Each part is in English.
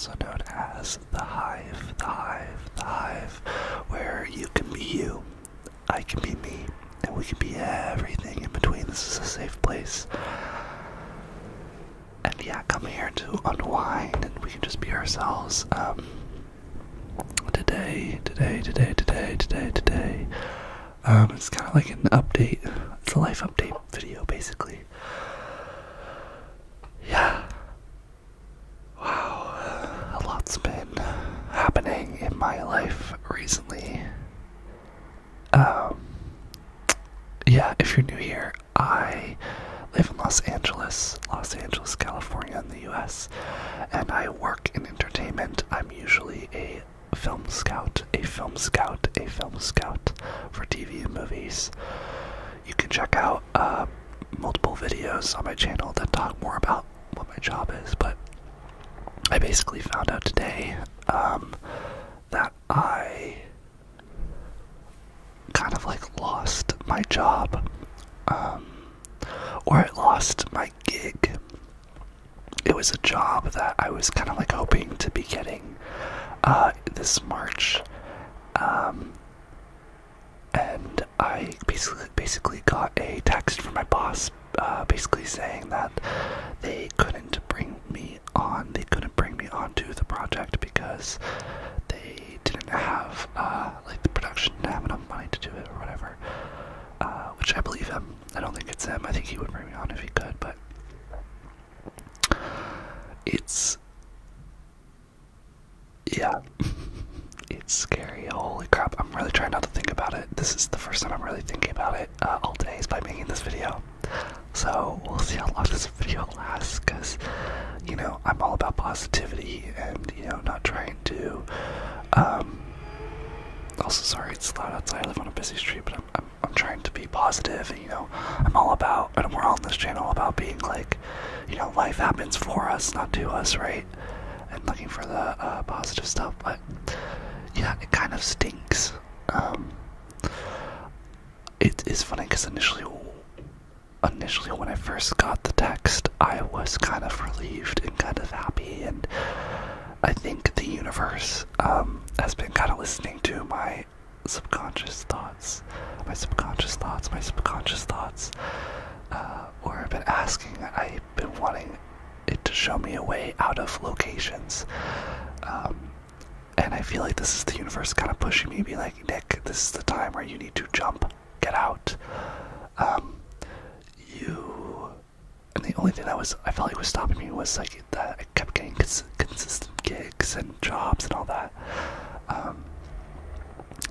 also known as the Hive, where you can be you, I can be me, and we can be everything in between. This is a safe place. And yeah, come here to unwind, and we can just be ourselves. Today, it's kind of like an update. It's a life update video, basically. Yeah. Wow. A lot's been happening in my life recently. Yeah, if you're new here, I live in Los Angeles, California in the US, and I work in entertainment. I'm usually a film scout for TV and movies. You can check out multiple videos on my channel that talk more about what my job is, but I basically found out today that I kind of like lost my job, or I lost my gig. It was a job that I was kind of like hoping to be getting this March, and I basically got a text from my boss, basically saying that they couldn't bring me on. They couldn't bring me onto the project because they didn't have like the production didn't have enough money to do it or whatever. Which I believe him. I don't think it's him. I think he would bring me on if he could, but it's, yeah, it's scary. Holy crap, I'm really trying not to think about it. This is the first time I'm really thinking about it all day is by making this video. So we'll see how long this video lasts, because, you know, I'm all about positivity and, you know, not trying to, also, sorry, it's loud outside. I live on a busy street, but I'm trying to be positive, and, you know, I'm all about, and we're on this channel about being like, you know, life happens for us, not to us, right? And looking for the positive stuff, but yeah, it kind of stinks. It is funny because initially when I first got the text, I was kind of relieved and kind of happy, and I think the universe has been kind of listening to my subconscious thoughts, or I've been asking, I've been wanting it to show me a way out of locations, and I feel like this is the universe kind of pushing me, be like, Nick, this is the time where you need to jump, get out. And the only thing that I felt like was stopping me was like that I kept getting consistent gigs and jobs and all that.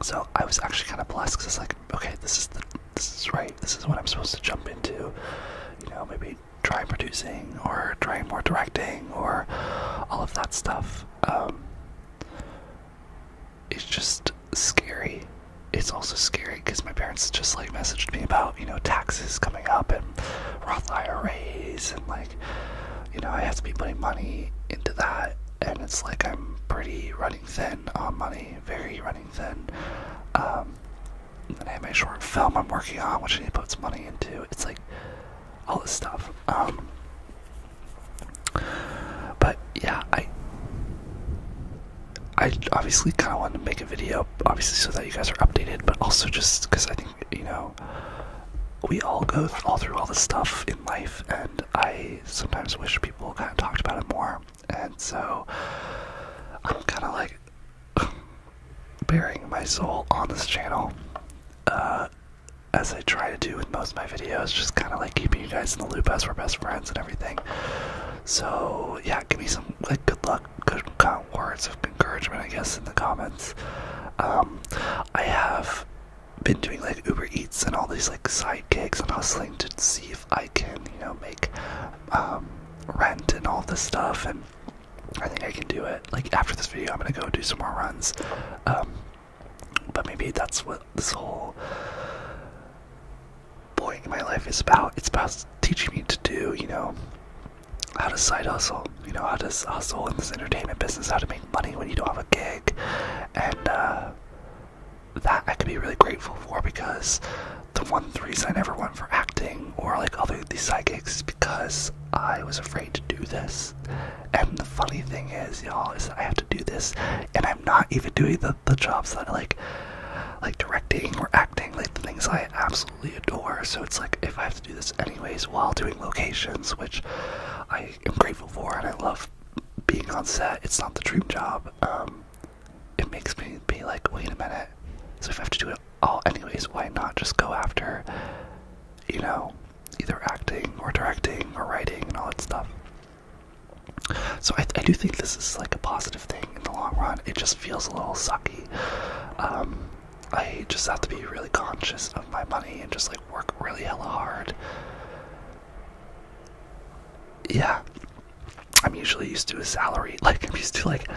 So I was actually kind of blessed because it's like, okay, this is right. This is what I'm supposed to jump into. You know, maybe try producing or trying more directing or all of that stuff. It's just scary. It's also scary because my parents just like messaged me about, you know, taxes coming up and Roth IRAs, and like, you know, I have to be putting money into that, and it's like I'm pretty running thin on money, very running thin. And I have my short film I'm working on, which I need to put some money into. It's like all this stuff. But yeah, I obviously kind of wanted to make a video, obviously so that you guys are updated, but also just because I think, you know, we all go through all this stuff in life, and I sometimes wish people kind of talked about it more, and so I'm kind of like bearing my soul on this channel, as I try to do with most of my videos, just kind of like keeping you guys in the loop as we're best friends and everything. So yeah, give me some like good luck, good kind of words of encouragement, I guess, in the comments. I have been doing like Uber Eats and all these like side gigs and hustling to see if I can, you know, make rent and all this stuff, and I think I can do it. Like after this video, I'm gonna go do some more runs. But maybe that's what this whole point in my life is about. It's about teaching me to do, you know, how to side hustle, you know, how to hustle in this entertainment business, how to make money when you don't have a gig, and that I could be really grateful for, because the one reason I never went for acting or like other these side gigs is because I was afraid to do this. And the funny thing is, y'all, is that I have to do this, and I'm not even doing the jobs that I like directing or acting, like the things I absolutely adore. So it's like, if I have to do this anyways while doing locations, which I am grateful for and I love being on set, it's not the dream job. It makes me be like, wait a minute. So if I have to do it all anyways, why not just go after, you know, either acting or directing or writing and all that stuff. So I do think this is like a positive thing in the long run. It just feels a little sucky. I just have to be really conscious of my money and just like work really hella hard. Yeah, I'm usually used to a salary. Like, I'm used to like,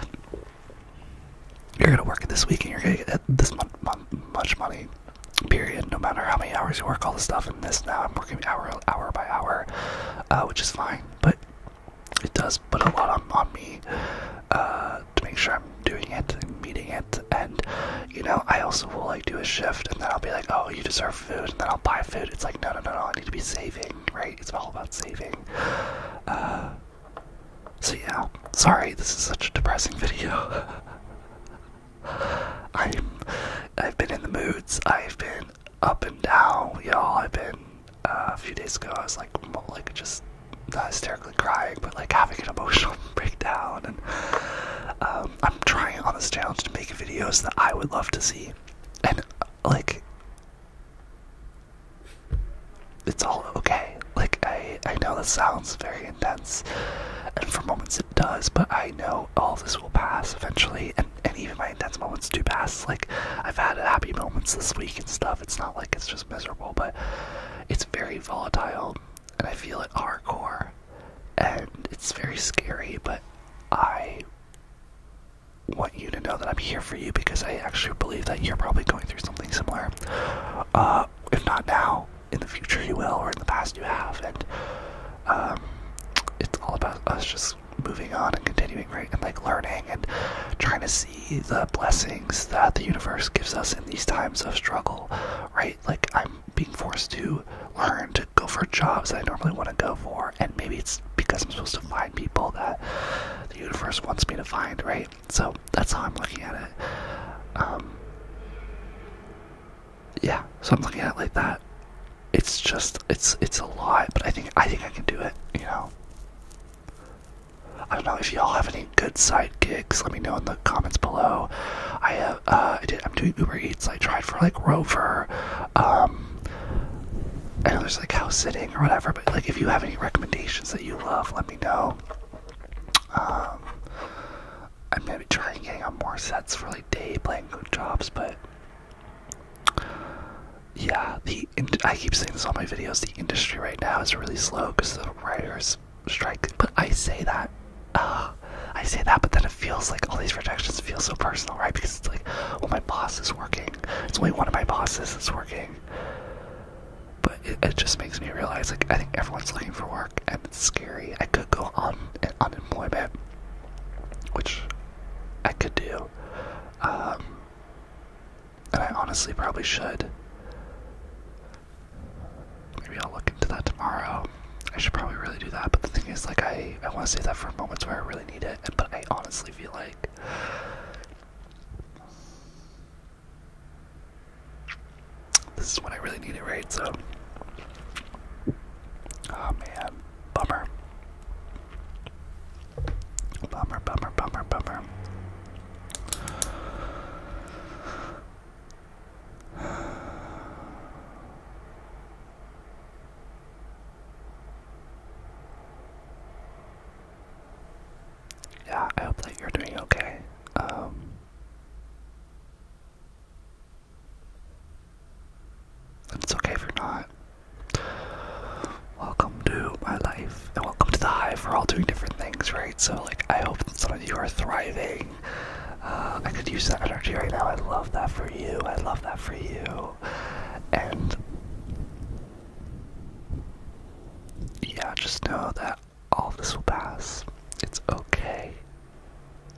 you're gonna work it this week and you're gonna get this much money, period, no matter how many hours you work, all this stuff. And this, now I'm working hour by hour, which is fine, but it does put a lot on me to make sure I'm doing it and meeting it. And you know, I also will like do a shift and then I'll be like, oh, you deserve food, and then I'll buy food. It's like, no, I need to be saving, right? It's all about saving. So yeah, sorry, this is such a depressing video. I've been in the moods. I've been up and down, y'all. I've been a few days ago, I was like just not hysterically crying, but like having an emotional breakdown. And I'm trying on this challenge to make videos that I would love to see, and like, it's all okay. Like, I know that sounds very intense, and for moments it does, but I know all of this will pass eventually, and even my intense moments do pass. Like, I've had happy moments this week and stuff. It's not like it's just miserable, but it's very volatile, and I feel it hardcore, and it's very scary, but I want you to know that I'm here for you, because I actually believe that you're probably going through something similar. If not now, in the future you will, or in the past you have, and it's all about us just moving on and continuing, right, and like learning and trying to see the blessings that the universe gives us in these times of struggle, right? Like, I'm being forced to learn to go for jobs that I normally want to go for, and maybe it's because I'm supposed to find people that the universe wants me to find, right? So that's how I'm looking at it. Yeah, so I'm looking at it like that. It's just, it's a lot, but I think I can do it, you know. I don't know if y'all have any good side gigs. Let me know in the comments below. I'm doing Uber Eats. I tried for like Rover. I know there's like house sitting or whatever, but like, if you have any recommendations that you love, let me know. I'm gonna be trying getting on more sets for like day playing jobs, but yeah, I keep saying this on my videos, the industry right now is really slow because the writers strike. But I say that, but then it feels like all these rejections feel so personal, right? Because it's like, well, my boss is working. It's only one of my bosses that's working. But it just makes me realize, like, I think everyone's looking for work, and it's scary. I could go on unemployment, which I could do. And I honestly probably should. Maybe I'll look into that tomorrow. I should probably really do that, but the thing is, like, I want to save that for moments where I really need it, but I honestly feel like this is when I really need it, right? So, oh man, bummer. Yeah, I hope that you're doing okay. It's okay if you're not. Welcome to my life, and welcome to the Hive. We're all doing different things, right? So, like, I hope that some of you are thriving. I could use that energy right now. I love that for you. I love that for you. And yeah, just know that all of this will pass. It's okay.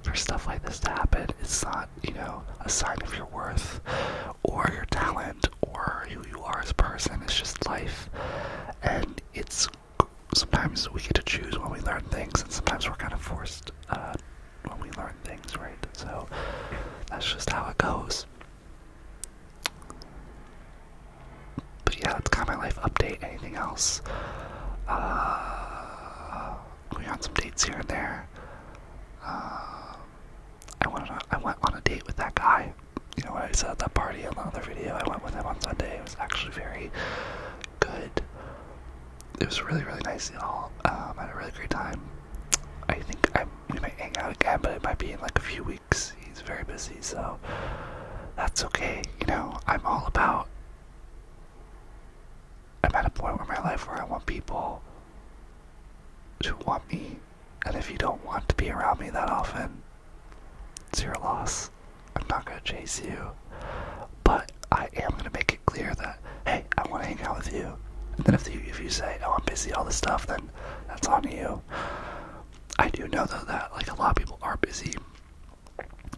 You're stuff like this to happen. It's not, you know, a sign of your worth or your talent or who you are as a person. It's just life. And it's sometimes we get to choose when we learn things, and sometimes we're kind of forced when we learn things, right? So that's just how it goes. But yeah, that's kind of my life update. Anything else? Going on some dates here and there. I went on a date with that guy. You know, when I said at that party in the other video, I went with him on Sunday. It was actually very good. It was really, really nice, y'all. I had a really great time. I think we might hang out again, but it might be in like a few weeks. He's very busy, so that's okay. You know, I'm at a point in my life where I want people to want me, and if you don't want to be around me that often, it's your loss. I'm not gonna chase you, but I am gonna make it clear that, hey, I want to hang out with you. And then if you say, oh, I'm busy, all this stuff, then that's on you. I do know though that like a lot of people are busy.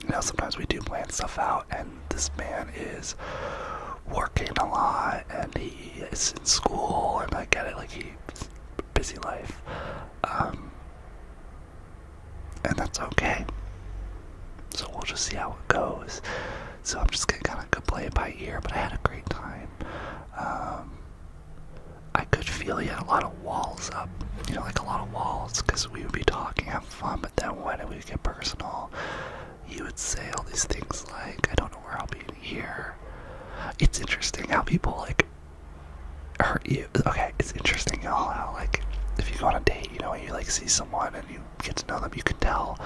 You know, sometimes we do plan stuff out, and this man is working a lot, and he is in school, and I get it, like he's busy life. And that's okay. So we'll just see how it goes. So I'm just gonna kind of play it by ear, but I had a great time. I could feel he had a lot of walls up, you know, like a lot of walls, because we would be talking, having fun, but then when it would get personal, he would say all these things like, I don't know where I'll be in a year. It's interesting how people, like, hurt you. Okay, it's interesting, y'all, how, like, if you go on a date, you know, and you, like, see someone and you get to know them, you can tell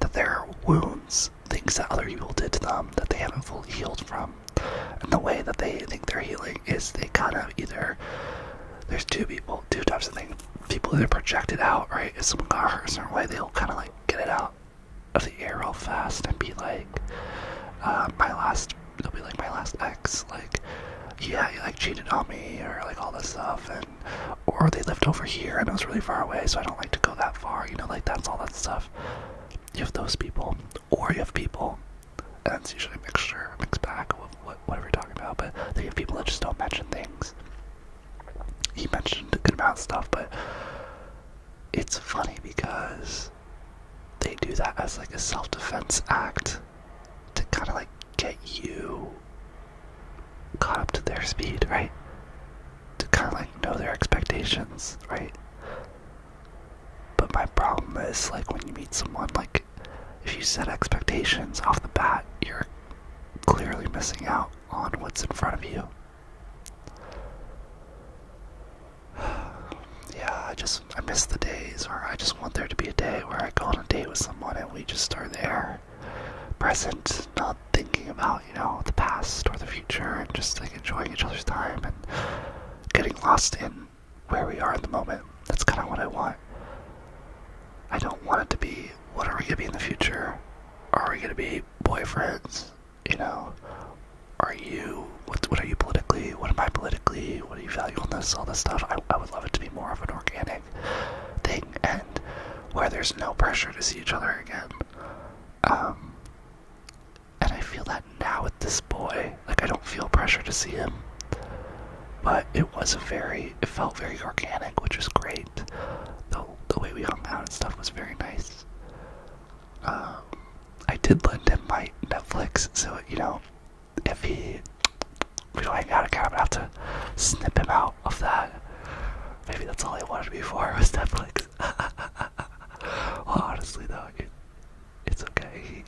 that there are wounds, things that other people did to them that they haven't fully healed from. And the way that they think they're healing is they kind of either, there's two types of things. People either project it out, right? If someone got hurt a certain way, they'll kind of, like, get it out of the air real fast and be like, they'll be like, my last ex, like, yeah, he like cheated on me, or like all this stuff, or they lived over here and it was really far away, so I don't like to go that far, you know, like that's all that stuff. You have those people, or you have people, and it's usually a mixed bag of whatever you're talking about, but then you have people that just don't mention things. He mentioned a good amount of stuff, but it's funny because they do that as like a self-defense act to kind of like get you caught up to their speed, right? To kind of like know their expectations, right? But my problem is, like, when you meet someone, like, if you set expectations off the bat, you're clearly missing out on what's in front of you. Yeah, I miss the days where I just want there to be a day where I go on a date with someone and we just are there, present, not thinking about, you know, the past or the future, and just like enjoying each other's time and getting lost in where we are in the moment. That's kind of what I want. I don't want it to be, what are we gonna be in the future? Are we gonna be boyfriends? You know, what are you politically? What am I politically? What do you value on this? All this stuff. I would love it to be more of an organic thing, and where there's no pressure to see each other again. And I feel that now with this boy. Like, I don't feel pressure to see him, but it felt very organic, which is great. The way we hung out and stuff was very nice. I did lend him my Netflix, so, you know, if we don't hang out again, I'm gonna have to snip him out of that. Maybe that's all he wanted me for, was Netflix. Well, honestly though, it's okay.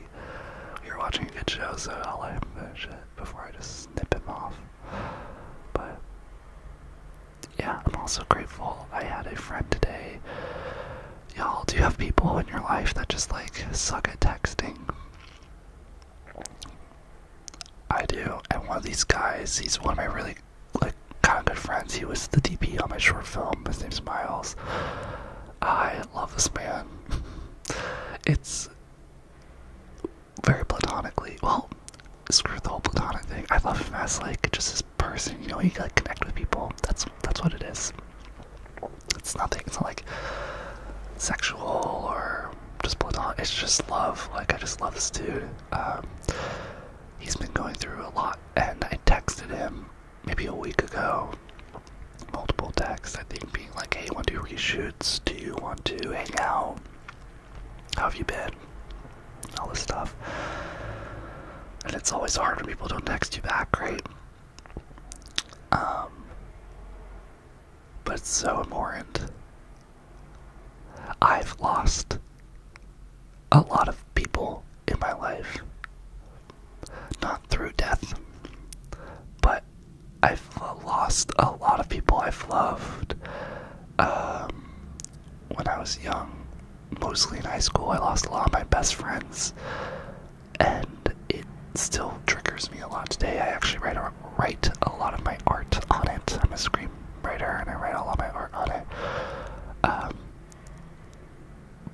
We were watching a good show, so I'll let him finish it before I just snip him off. But yeah, I'm also grateful I had a friend today. Y'all, do you have people in your life that just like suck at texting? I do, and one of these guys, he's one of my really like kind of good friends. He was the DP on my short film. His name's Miles. I love this man. It's very platonically, well, screw the whole platonic thing. I love him as like just this person, you know, he can like connect with people. That's what it is. It's not like sexual or just platonic. it's just love. Like, I just love this dude. He's been going through a lot, and I texted him maybe a week ago. Multiple texts, I think, being like, hey, want to do reshoots? Do you want to hang out? How have you been? All this stuff. And it's always hard when people don't text you back, right? But it's so important. I've lost a lot of people in my life. Not through death, but I've lost a lot of people I've loved. When I was young, mostly in high school, I lost a lot of my best friends, and it still triggers me a lot today. I actually write a lot of my art on it. I'm a screenwriter, and I write a lot of my art on it.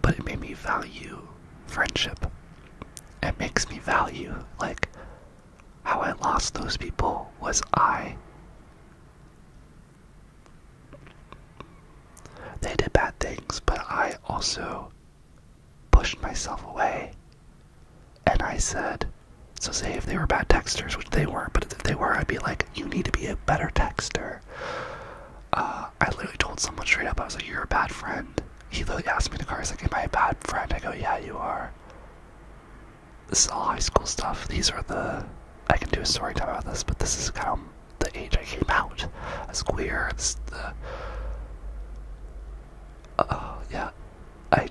But it made me value friendship. It makes me value, like, how I lost those people was they did bad things, but I also pushed myself away. And I said, so say if they were bad texters, which they weren't, but if they were, I'd be like, you need to be a better texter. I literally told someone straight up, I was like, you're a bad friend. He literally asked me in the car, he's like, am I a bad friend? I go, yeah, you are. This is all high school stuff. These are I can do a story time about this, but this is kind of the age I came out as queer. Yeah, I'll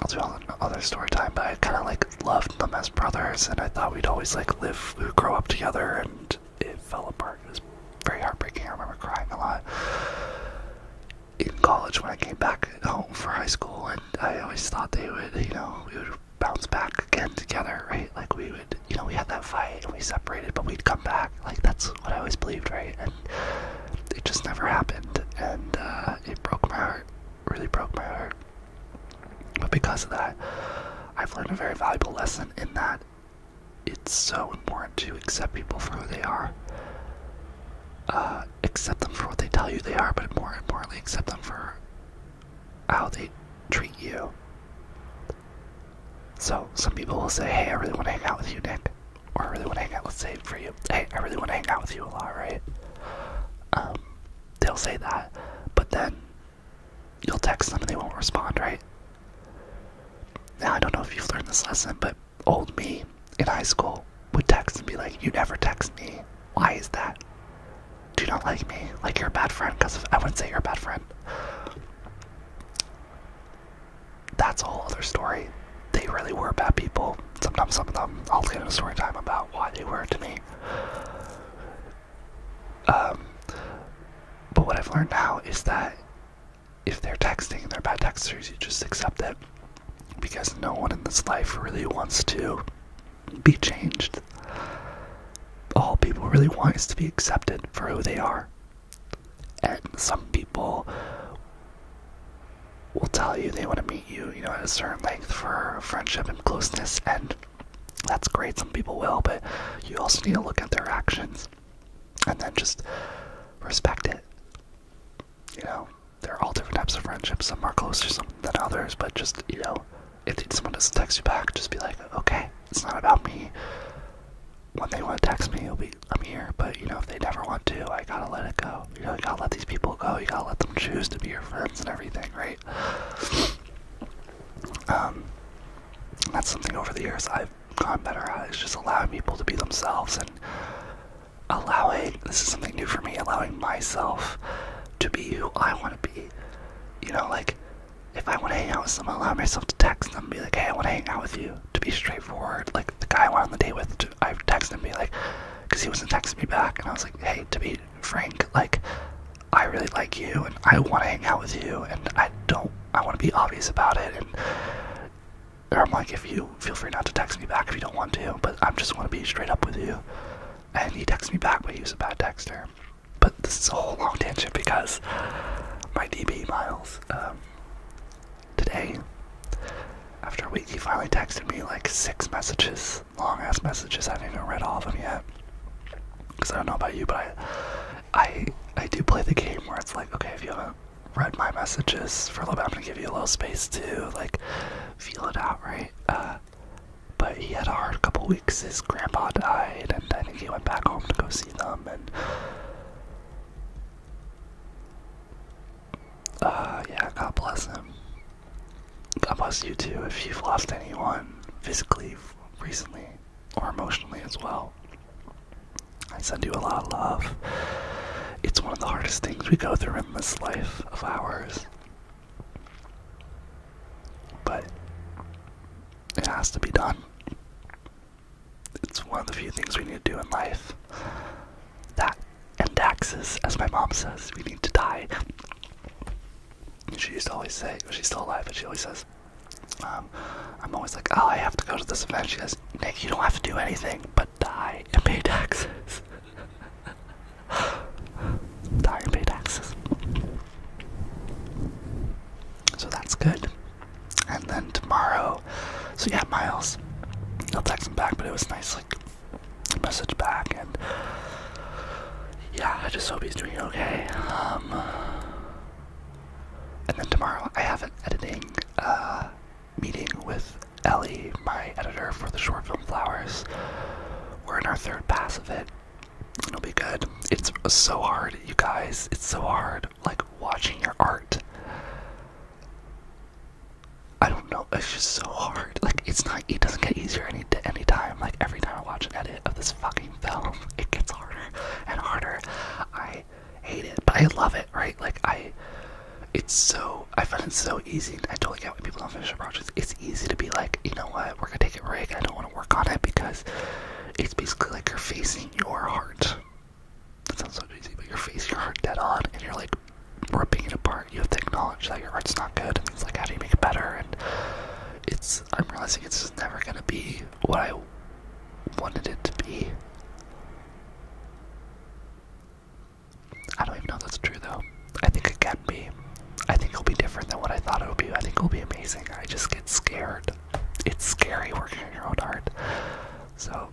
do another story time, but I kind of like loved them as brothers, and I thought we'd always like we would grow up together, and it fell apart. It was very heartbreaking. I remember crying a lot in college when I came back home for high school, and I always thought they would, we would bounce back again together, right? Like we would, we had that fight and we separated, but we'd come back. Like that's what I always believed, right? And it just never happened, and it broke my heart, really broke my heart. But because of that, I've learned a very valuable lesson in that it's so important to accept people for who they are. Accept them for what they tell you they are, but more importantly, accept them for how they treat you. So some people will say, hey, I really want to hang out with you, Nick. Or I really want to hang out, let's say for you, hey, I really want to hang out with you a lot, right? They'll say that, but then you'll text them and they won't respond, right? Now, I don't know if you've learned this lesson, but old me in high school would text and be like, you never text me. Why is that? Do you not like me? Like you're a bad friend? Because I wouldn't say you're a bad friend. That's a whole other story. They really were bad people. Sometimes some of them, I'll get in a story time about why they were to me. But what I've learned now is that if they're texting and they're bad texters, you just accept it. Because no one in this life really wants to be changed. All people really want is to be accepted for who they are. And some people will tell you they want to meet you, at a certain length for friendship and closeness, and that's great, some people will, but you also need to look at their actions and then just respect it. There are all different types of friendships. Some are closer than others, but just, if someone doesn't text you back, just be like, okay, it's not about me. When they want to text me, I'm here, but if they never want to, I gotta let it go. You gotta let these people go. You gotta let them choose to be your friends and everything, right? That's something over the years I've gotten better at, is just allowing people to be themselves, and this is something new for me, allowing myself to be who I want to be. Like, if I want to hang out with someone, allow myself to text them and be like, hey, I want to hang out with you. To be straightforward. Like, the guy I went on the date with, I texted him and be like, because he wasn't texting me back, and I was like, hey, to be frank, like, I really like you, and I want to hang out with you, and I want to be obvious about it, and I'm like, if you feel free not to text me back if you don't want to, but I just want to be straight up with you. And he texted me back, but he was a bad texter. But this is a whole long tangent because my DB Miles, today, after a week, he finally texted me like 6 messages, long ass messages. I haven't even read all of them yet, because I don't know about you, but I do play the game where it's like, okay, if you haven't read my messages for a little bit. I'm gonna give you a little space to like feel it out, right? But he had a hard couple weeks. His grandpa died, and I think he went back home to go see them. And yeah, God bless him. God bless you too if you've lost anyone physically recently or emotionally as well. I send you a lot of love. It's one of the hardest things we go through in this life of ours. But it has to be done. It's one of the few things we need to do in life. That and taxes, as my mom says, we need to die. She used to always say, well, she's still alive, but she always says, I'm always like, oh, I have to go to this event. She says, Nick, you don't have to do anything but die and pay taxes. Die and pay taxes. So that's good. And then tomorrow, so yeah, Miles, I'll text him back, but it was nice, like, message back, and yeah, I just hope he's doing okay. And then tomorrow I have an editing meeting with Ellie, my editor for the short film Flowers. We're in our third pass of it. It'll be good. It's so hard, you guys. It's so hard, like, watching your art. I don't know, it's just so hard. Like, it doesn't get easier any time. Like, every time I watch an edit of this fucking film, it gets harder and harder. I hate it, but I love it, right? Like, I find it so easy. I totally get why people don't finish their projects. It's easy to be like, you know what, we're gonna take a break. I don't want to work on it, because it's basically like you're facing your heart. That sounds so easy, but you're facing your heart dead on, and you're like ripping it apart. You have to acknowledge that your art's not good, and it's like, how do you make it better? And I'm realizing it's just never gonna be what I wanted it to be. I don't even know if that's true though. I think it can be. I think it'll be different than what I thought it would be. I think it'll be amazing. I just get scared. It's scary working on your own art. So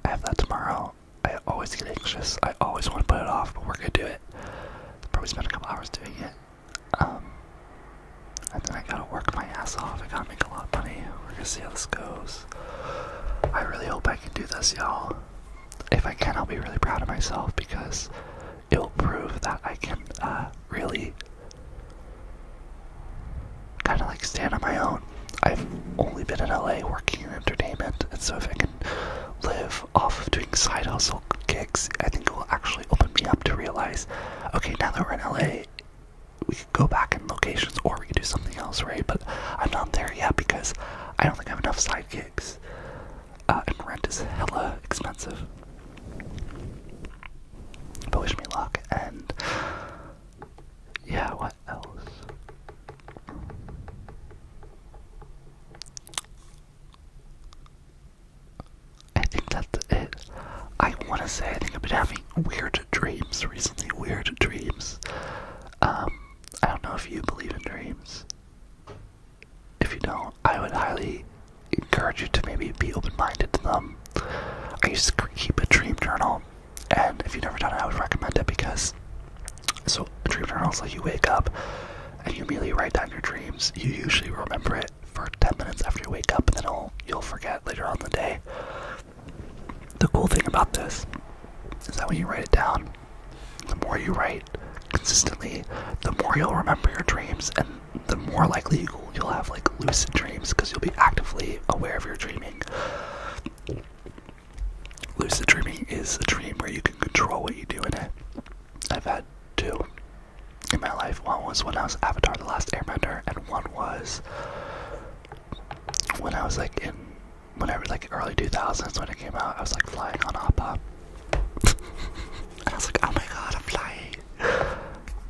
I have that tomorrow. I always get anxious. I always want to put it off, but we're gonna do it. Probably spend a couple hours doing it. And then I gotta work my ass off. I gotta make a lot of money. We're gonna see how this goes. I really hope I can do this, y'all. If I can, I'll be really proud of myself, because it will prove that I can really kind of like stand on my own. I've only been in LA working in entertainment, and so if I can live off of doing side hustle gigs, I think it will actually open me up to realize, okay, now that we're in LA, we could go back in locations, or we could do something else, right? But I'm not there yet, because I don't think I have enough side gigs, and rent is hella expensive. But wish me luck. And yeah, what else? I think that's it. I want to say, I think I've been having weird dreams recently. Weird dreams. I don't know if you believe in dreams. If you don't, I would highly encourage you to maybe be open-minded to them. I used to keep a dream journal, and if you've never done it, I would recommend it, because so a dream journal is like you wake up and you immediately write down your dreams. You usually remember it for 10 minutes after you wake up, and then you'll forget later on in the day. The cool thing about this is that when you write it down, the more you write consistently, the more you'll remember your dreams, and the more likely you'll have like lucid dreams, because you'll be actively aware of your dreaming. Lucid dreaming is a dream where you can control what you do in it. I've had two in my life. One was when I was Avatar: The Last Airbender, and one was when I was like whenever, like early 2000s when it came out. I was like flying on Appa. And I was like, oh my god, I'm flying.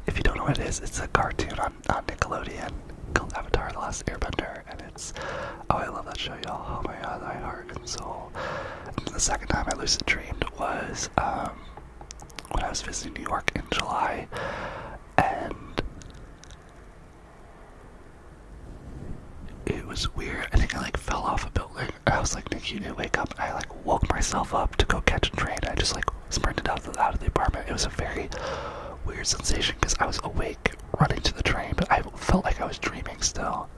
If you don't know what it is, it's a cartoon on Nickelodeon called Avatar: The Last Airbender, and oh, I love that show, y'all. Oh my god, I heart and soul. And the second time I lucid dreamed was when I was visiting New York in July, and it was weird. I think I like fell off a building. I was like, Nick, you need to wake up. And I like woke myself up to go catch a train. I just like sprinted out of the apartment. It was a very weird sensation because I was awake running to the train, but I felt like I was dreaming still.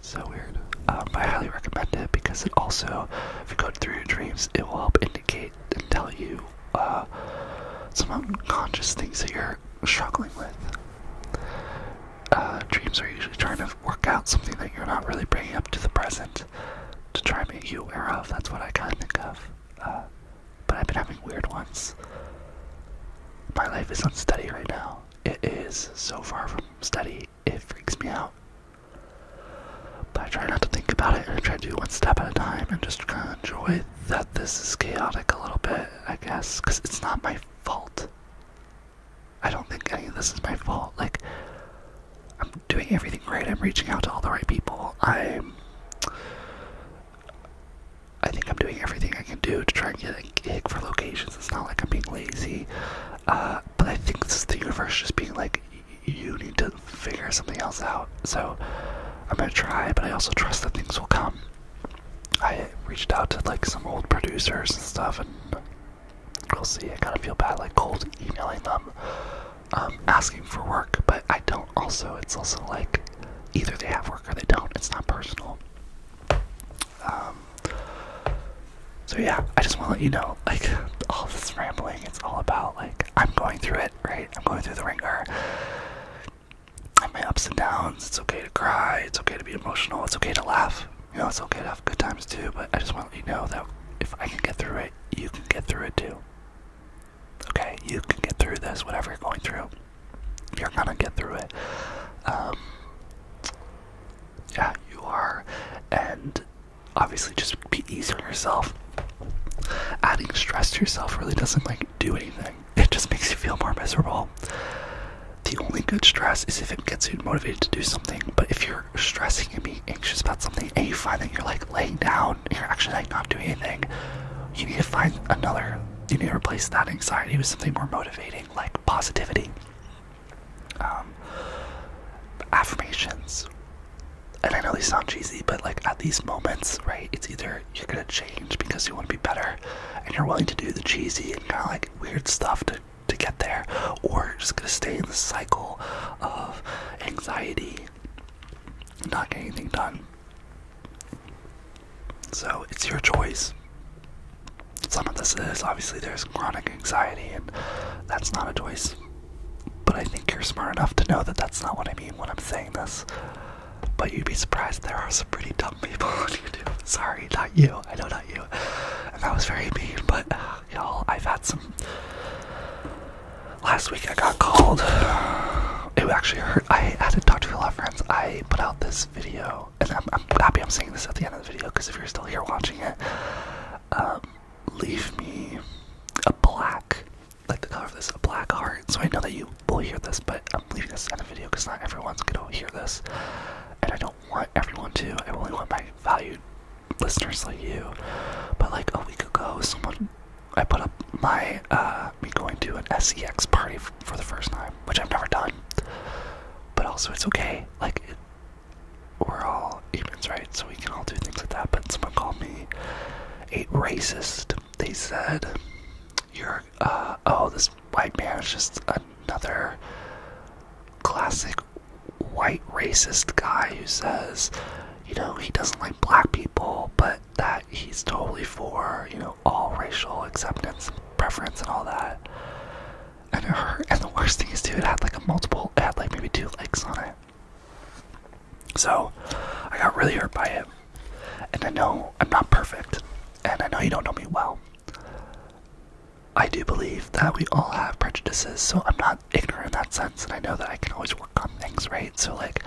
So weird. But I highly recommend it because it also, if you go through your dreams, it will help indicate and tell you some unconscious things that you're struggling with. Dreams are usually trying to work out something that you're not really bringing up to the present to try and make you aware of. That's what I kind of think of. But I've been having weird ones. My life is unsteady right now. It is so far from steady, it freaks me out. But I try not to think about it and I try to do one step at a time and just kind of enjoy that this is chaotic a little bit, I guess, because it's not my fault. I don't think any of this is my fault. Like, I'm doing everything right. I'm reaching out to all the right people. I think I'm doing everything I can do to try and get a gig for locations. It's not like I'm being lazy. But I think this is the universe just being like, you need to figure something else out. So I'm gonna try, but I also trust that things will come. I reached out to like some old producers and stuff, and we'll see. I kind of feel bad like cold emailing them, asking for work, but I don't also. It's also like either they have work or they don't. It's not personal. So yeah, I just want to let you know, like, all this rambling, it's all about, like, I'm going through it, right? I'm going through the ringer. And my ups and downs. It's okay to cry. It's okay to be emotional. It's okay to laugh. You know, it's okay to have good times too, but I just want to let you know that if I can get through it, you can get through it too. Okay? You can get through this, whatever you're going through. You're gonna get through it. Yeah, you are. And obviously just be easy on yourself. Adding stress to yourself really doesn't like do anything. It just makes you feel more miserable. The only good stress is if it gets you motivated to do something. But if you're stressing and being anxious about something and you find that you're like laying down and you're actually like not doing anything, you need to find you need to replace that anxiety with something more motivating, like positivity. Affirmations. And I know these sound cheesy, but like at these moments, right, it's either you're gonna change because you want to be better and you're willing to do the cheesy and kind of like weird stuff to get there, or you're just gonna stay in the cycle of anxiety and not getting anything done. So it's your choice. Some of this is, obviously there's chronic anxiety and that's not a choice. But I think you're smart enough to know that that's not what I mean when I'm saying this. But you'd be surprised, there are some pretty dumb people on YouTube. Sorry, not you. I know not you. And that was very mean, but y'all, I've had some. Last week I got called. It actually hurt. I had to talk to a lot of friends. I put out this video, and I'm happy I'm saying this at the end of the video, because if you're still here watching it, leave me a black, like the color of this, a black heart. So I know that you will hear this, but I'm leaving this in the video because not everyone's gonna hear this. And I don't want everyone to. I only want my valued listeners like you. But like a week ago, I put up my, me going to an SEX party for the first time, which I've never done. But also it's okay. Like, we're all humans, right? So we can all do things like that. But someone called me a racist. They said, this white man is just another classic white racist guy who says, you know, he doesn't like black people, but that he's totally for, you know, all racial acceptance, preference, and all that. And it hurt. And the worst thing is, too, it had like maybe 2 likes on it. So I got really hurt by it. And I know I'm not perfect, and I know you don't know me well. I do believe that we all have prejudices, so I'm not ignorant in that sense, and I know that I can always work on things, right? So like,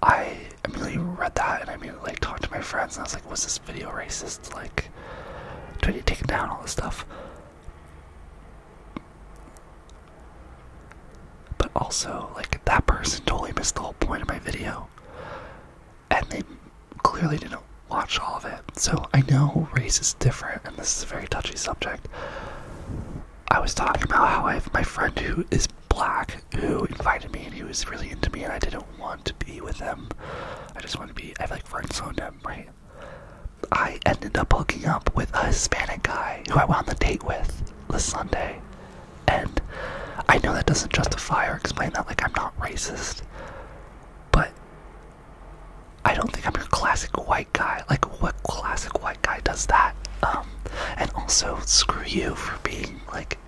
I immediately read that, and I immediately like talked to my friends, and I was like, was this video racist? Like, do I need to take it down, all this stuff? But also, like, that person totally missed the whole point of my video, and they clearly didn't watch all of it. So I know race is different, and this is a very touchy subject. I was talking about how I have my friend who is black who invited me, and he was really into me, and I didn't want to be with him. I just wanted to be, I like friend-zoned him, right? I ended up hooking up with a Hispanic guy who I went on the date with this Sunday, and I know that doesn't justify or explain that, like, I'm not racist, but I don't think I'm your classic white guy. Like, what classic white guy does that? And also, screw you for being, like,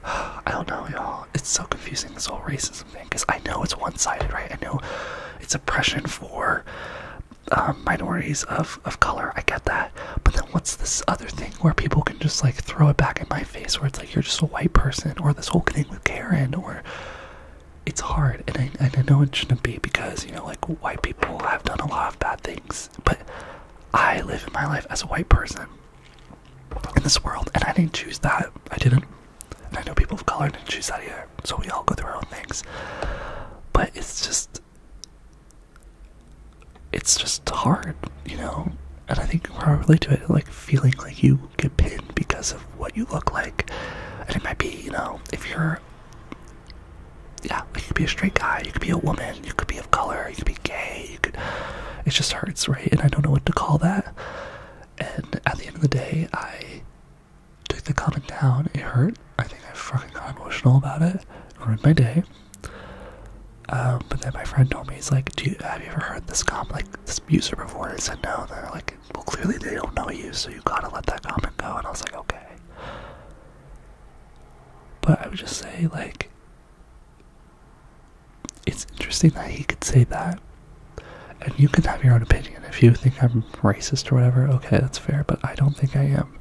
I don't know, y'all. It's so confusing, this whole racism thing, because I know it's one-sided, right? I know it's oppression for minorities of color. I get that. But then what's this other thing where people can just, like, throw it back in my face, where it's like, you're just a white person, or this whole thing with Karen, or... It's hard, and I know it shouldn't be, because, you know, like, white people have done a lot of bad things, but I live in my life as a white person in this world, and I didn't choose that. I didn't. And I know people of color didn't choose that either, so we all go through our own things. But it's just hard, you know? And I think I relate to it, like, feeling like you get pinned because of what you look like. And it might be, you know, if you're... Yeah, like, you could be a straight guy, you could be a woman, you could be of color, you could be gay, you could... It just hurts, right? And I don't know what to call that. And at the end of the day, I took the comment down. It hurt. I think I fucking got emotional about it. It ruined my day. But then my friend told me, he's like, have you ever heard this comment, like, this user before? And I said no. And they're like, well, clearly they don't know you, so you gotta let that comment go. And I was like, okay. But I would just say, like, it's interesting that he could say that, and you can have your own opinion. If you think I'm racist or whatever, okay, that's fair, but I don't think I am.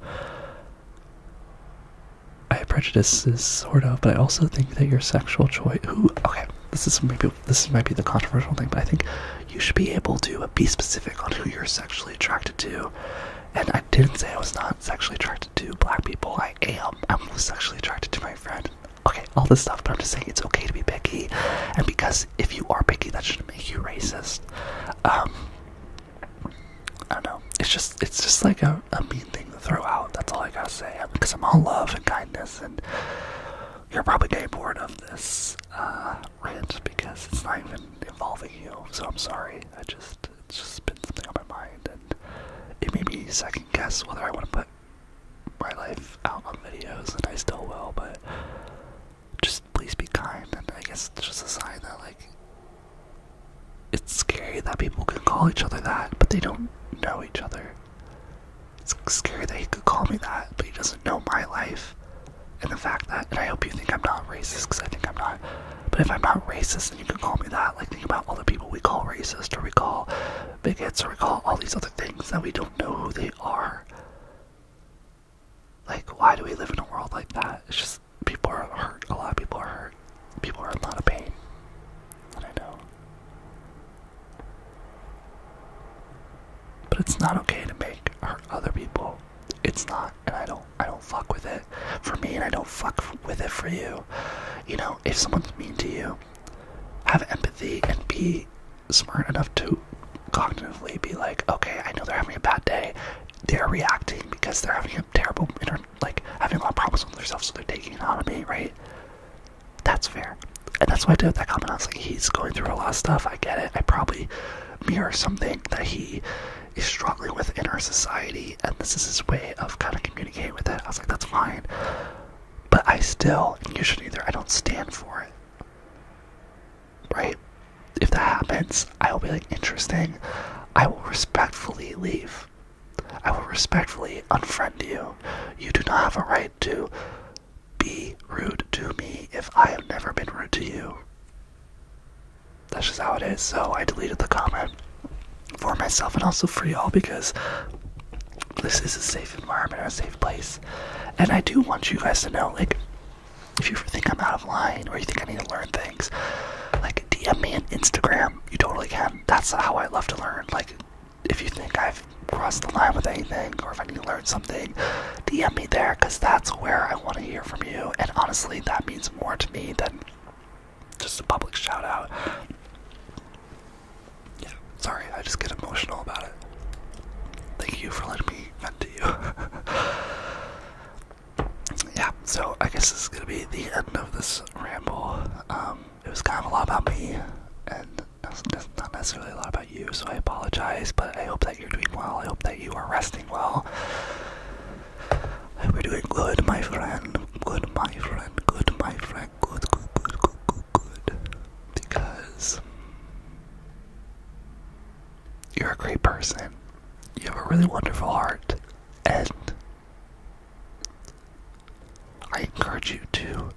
I have prejudices, sort of, but I also think that your sexual choice... Okay, this might be the controversial thing, but I think you should be able to be specific on who you're sexually attracted to. And I didn't say I was not sexually attracted to black people. I am. I'm sexually attracted to my friend. Okay, all this stuff, but I'm just saying it's okay to be picky, and because if you are picky, that shouldn't make you racist. I don't know. It's just like a mean thing to throw out. That's all I gotta say. Because I'm all love and kindness, and you're probably getting bored of this rant because it's not even involving you. So I'm sorry. It's just been something on my mind, and it made me second guess whether I want to put my life out on videos, and I still will, but. Just please be kind, and I guess it's just a sign that, like, it's scary that people can call each other that, but they don't know each other. It's scary that he could call me that, but he doesn't know my life, and the fact that, and I hope you think I'm not racist, because I think I'm not, but if I'm not racist, then you can call me that. Like, think about all the people we call racist, or we call bigots, or we call all these other things that we don't know who they are. Like, why do we live in a world like that? It's just, people are hurt. A lot of people are hurt. People are in a lot of pain. And I know. But it's not okay to make hurt other people. It's not, and I don't fuck with it for me, and I don't fuck with it for you. You know, if someone's mean to you, have empathy and be smart enough to cognitively be like, okay, I know they're having a bad day. They're reacting because they're having a terrible, having a lot of problems with themselves, so they're taking it out on me, right? That's fair. And that's why I did that comment. I was like, he's going through a lot of stuff. I get it. I probably mirror something that he is struggling with in our society, and this is his way of kind of communicating with it. I was like, that's fine. But I still, and you should either, I don't stand for it. Right? If that happens, I will be like, interesting. I will respectfully leave. I will respectfully unfriend you. You do not have a right to be rude to me if I have never been rude to you. That's just how it is. So I deleted the comment for myself and also for y'all, because this is a safe environment, a safe place. And I do want you guys to know, like, if you think I'm out of line or you think I need to learn things, like, DM me on Instagram. You totally can. That's how I love to learn. Like, if you think I've crossed the line with anything, or if I need to learn something, DM me there, because that's where I want to hear from you. And honestly, that means more to me than just a public shout out. Yeah, sorry, I just get emotional about it. Thank you for letting me vent to you. Yeah, so I guess this is gonna be the end of this ramble. It was kind of a lot about me, and not necessarily a lot about you, so I apologize, but I hope that you're doing well. I hope that you are resting well. I hope you're doing good, my friend. good, my friend. Good, my friend. Good, good, good, good, good, good. Because you're a great person. You have a really wonderful heart. And I encourage you to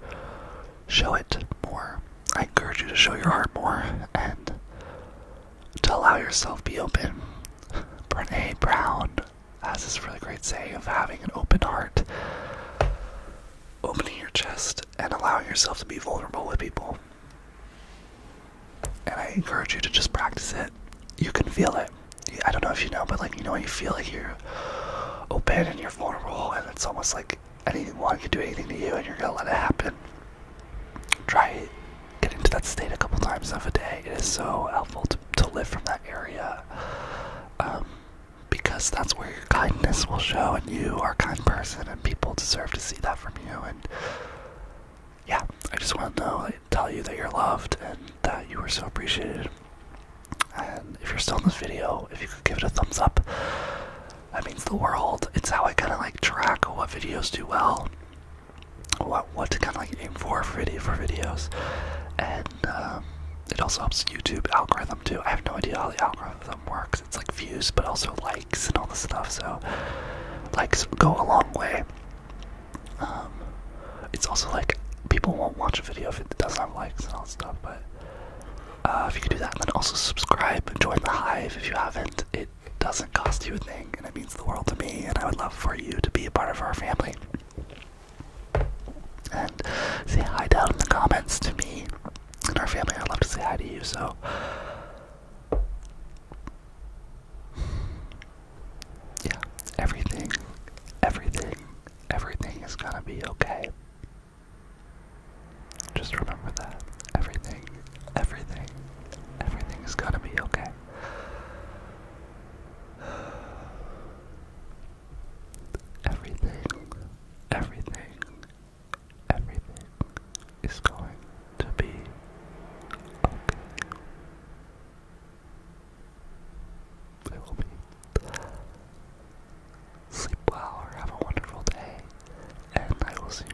show it more. I encourage you to show your heart more and to allow yourself to be open. Brene Brown has this really great saying of having an open heart, opening your chest and allowing yourself to be vulnerable with people. And I encourage you to just practice it. You can feel it. I don't know if you know, but like, you know, when you feel like you're open and you're vulnerable and it's almost like anyone can do anything to you and you're gonna let it happen. Try getting to that state a couple times of a day. It is so helpful to live from that area, because that's where your kindness will show, and you are a kind person and people deserve to see that from you. And yeah, I just want to tell you that you're loved and that you are so appreciated. And if you're still in this video, if you could give it a thumbs up, that means the world. It's how I kind of like track what videos do well, what to kind of like aim for videos, and it also helps YouTube algorithm too. I have no idea how the algorithm works. It's like views, but also likes and all this stuff. So likes go a long way. It's also like people won't watch a video if it doesn't have likes and all that stuff. But if you could do that, and then also subscribe and join the hive if you haven't. It doesn't cost you a thing, and it means the world to me. And I would love for you to be a part of our family. And say hi down in the comments to me and our family. I'd love to say hi to you. So yeah, everything is gonna be okay. Just remember that. Everything is gonna be okay. Everything is going to be okay. It will be. Sleep well or have a wonderful day, and I will see you